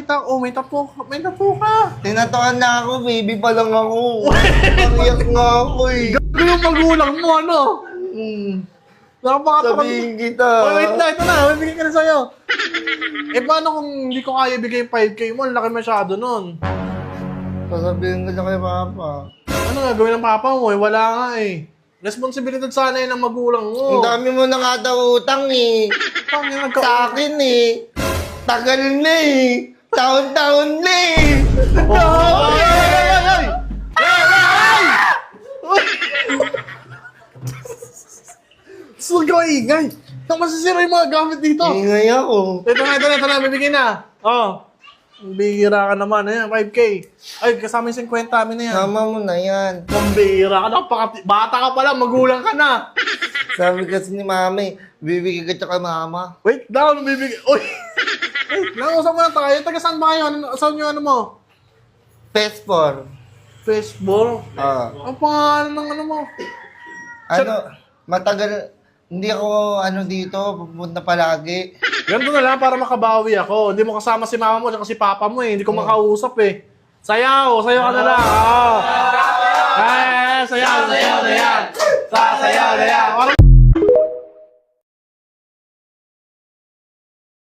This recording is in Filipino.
nakita ko, may tapo ka. Tinatakan na ako, baby pa lang ako. Pangyak nga ako eh. Gago yung magulang mo, ano? Nakapakatakot. Sabihin kita. Oh, wait na, ito na. Bibigyan ka na sa'yo. Eh, paano kung hindi ko kaya ibigay yung 5K mo? Ang laki masyado nun. Sasabihin ko na kay Papa. Ano nga gawin ng papa mo? Eh, wala nga eh. Responsibilidad sana yun ng magulang mo. Ang dami mo na nga daw utang eh. Sa akin eh. Tagal na eh. Taon-taon na eh. Oh, ay! So, ingay. Saan masisira yung mga gamit dito? Ingay ako. Ito na. Bibigyan na. Oh. Bihira ka naman. Ayan, 5K. Ay, kasama yung 50 amin na yan. Sama mo na yan. Pambihira ka na. Bata ka pala, magulang ka na. Sabi kasi ni Mami, bibigyan ka kay Mama. Wait down, bibigyan. Uy! Wait lang, usap mo na tayo. Taga saan ba kayo? Saan yung ano mo? PS4. Facebook? Ang pangalan ng ano mo? Ano, matagal, hindi ako dito, pupunta palagi. Ganito na lang para makabawi ako. Hindi mo kasama si mama mo at si papa mo eh. Hindi ko makausap eh. Sayaw ka na lang. Oh. Ay, sayaw na yan. Sayaw na yan.